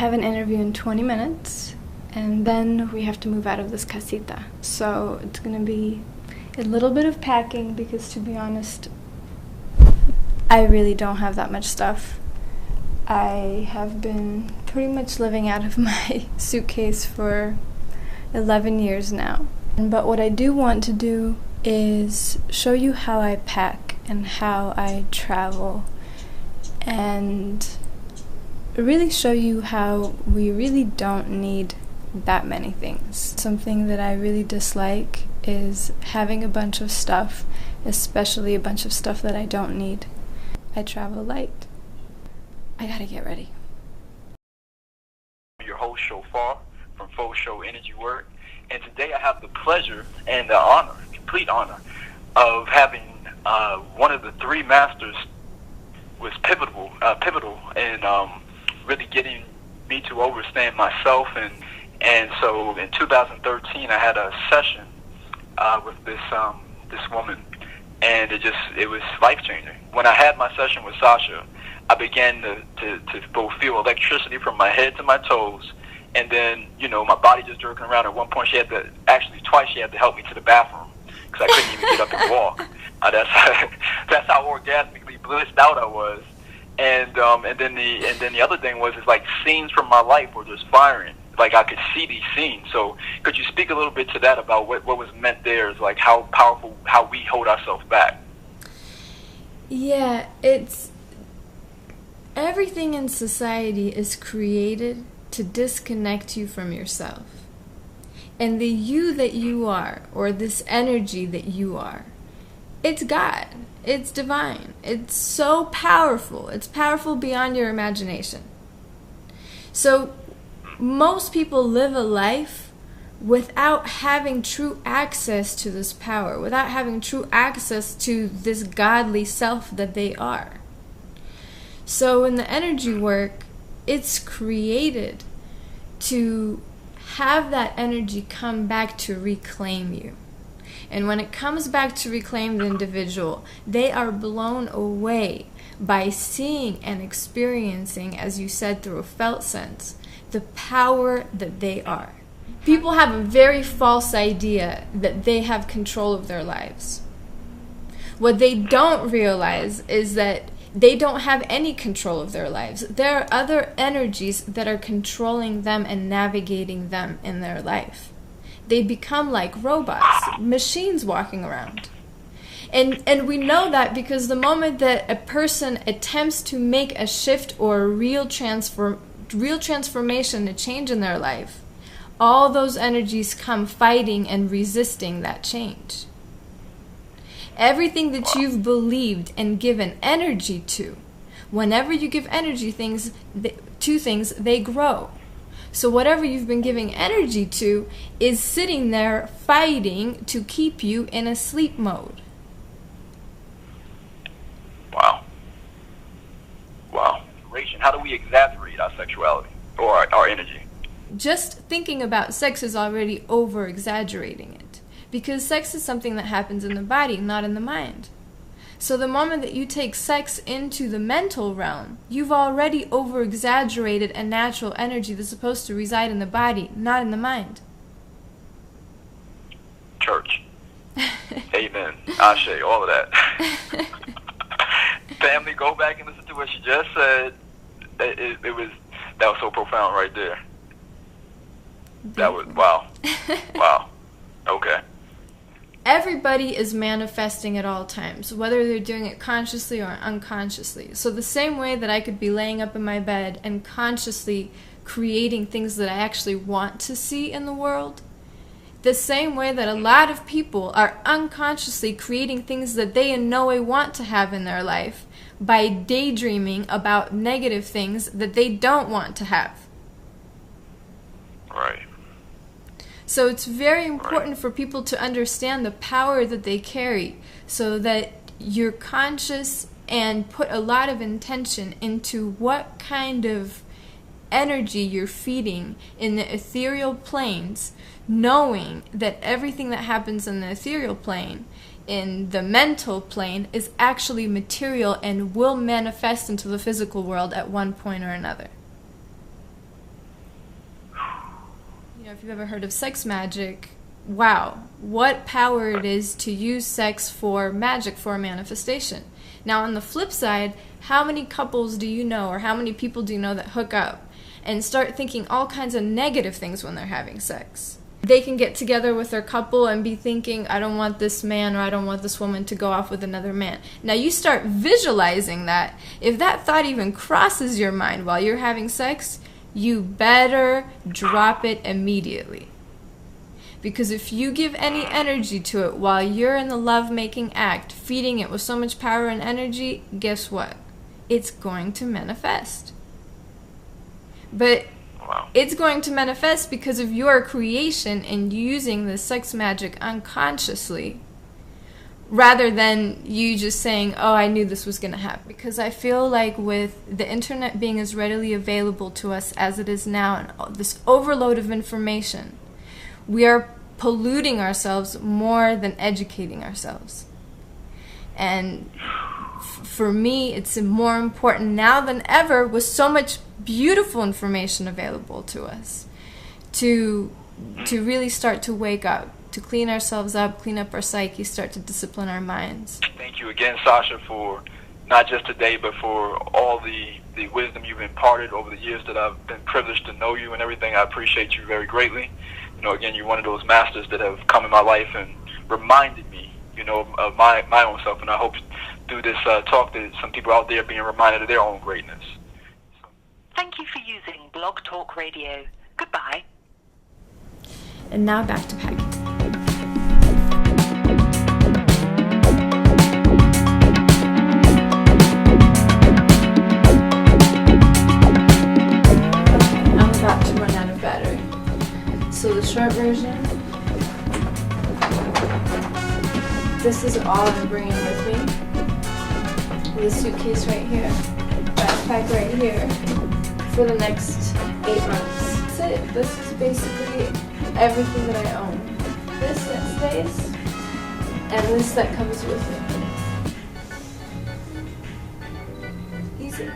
have an interview in 20 minutes, and then we have to move out of this casita. So it's going to be a little bit of packing because, to be honest, I really don't have that much stuff. I have been pretty much living out of my suitcase for 11 years now. But what I do want to do is show you how I pack and how I travel, and really show you how we really don't need that many things. Something that I really dislike is having a bunch of stuff, especially a bunch of stuff that I don't need. I travel light. I gotta get ready. Your host Shofar from Faux Show Energy Work, and today I have the pleasure and the honor, complete honor, of having one of the three masters was pivotal in really getting me to overstand myself, and so in 2013 I had a session with this woman, and it was life changing. When I had my session with Sasha, I began to both feel electricity from my head to my toes, and then my body just jerking around. At one point, twice she had to help me to the bathroom because I couldn't even get up and walk. That's how orgasmically blissed out I was. And then the other thing was, it's like scenes from my life were just firing. Like I could see these scenes. So could you speak a little bit to that about what was meant there? Is like how powerful, how we hold ourselves back. Yeah, it's everything in society is created to disconnect you from yourself. And the you that you are, or this energy that you are, it's God. It's divine. It's so powerful. It's powerful beyond your imagination. So most people live a life without having true access to this power, without having true access to this godly self that they are. So in the energy work, it's created to have that energy come back to reclaim you. And when it comes back to reclaim the individual, they are blown away by seeing and experiencing, as you said, through a felt sense, the power that they are. People have a very false idea that they have control of their lives. What they don't realize is that they don't have any control of their lives. There are other energies that are controlling them and navigating them in their life. They become like robots, machines walking around. And we know that because the moment that a person attempts to make a shift or a real transformation, a change in their life, all those energies come fighting and resisting that change. Everything that you've believed and given energy to, whenever you give energy to things, they grow. So whatever you've been giving energy to is sitting there fighting to keep you in a sleep mode. Wow. How do we exaggerate our sexuality or our energy? Just thinking about sex is already over-exaggerating it. Because sex is something that happens in the body, not in the mind. So the moment that you take sex into the mental realm, you've already over-exaggerated a natural energy that's supposed to reside in the body, not in the mind. Church. Amen. Ashe, all of that. Family, go back and listen to what she just said. That was so profound right there. That was, wow. Wow. Okay. Everybody is manifesting at all times, whether they're doing it consciously or unconsciously. So the same way that I could be laying up in my bed and consciously creating things that I actually want to see in the world, the same way that a lot of people are unconsciously creating things that they in no way want to have in their life by daydreaming about negative things that they don't want to have. Right. So it's very important for people to understand the power that they carry so that you're conscious and put a lot of intention into what kind of energy you're feeding in the ethereal planes, knowing that everything that happens in the ethereal plane, in the mental plane, is actually material and will manifest into the physical world at one point or another. if you've ever heard of sex magic, wow, what power it is to use sex for magic, for manifestation. Now, on the flip side, how many couples do you know, or how many people do you know that hook up and start thinking all kinds of negative things when they're having sex? They can get together with their couple and be thinking, I don't want this man or I don't want this woman to go off with another man. Now, you start visualizing that. If that thought even crosses your mind while you're having sex, you better drop it immediately. Because if you give any energy to it while you're in the love-making act, feeding it with so much power and energy, guess what? It's going to manifest. But it's going to manifest because of your creation and using the sex magic unconsciously, rather than you just saying, oh, I knew this was going to happen. Because I feel like with the internet being as readily available to us as it is now, and this overload of information, we are polluting ourselves more than educating ourselves. And for me, it's more important now than ever, with so much beautiful information available to us, to really start to wake up, to clean ourselves up, clean up our psyche, start to discipline our minds. Thank you again, Sasha, for not just today, but for all the wisdom you've imparted over the years that I've been privileged to know you and everything. I appreciate you very greatly. You know, again, you're one of those masters that have come in my life and reminded me, you know, of my own self. And I hope through this talk that some people out there are being reminded of their own greatness. Thank you for using Blog Talk Radio. Goodbye. And now back to packing. I'm about to run out of battery. So the short version, this is all I'm bringing with me. This suitcase right here, backpack right here, for the next 8 months. That's it. This is basically everything that I own. This that stays, and this that comes with it. Easy.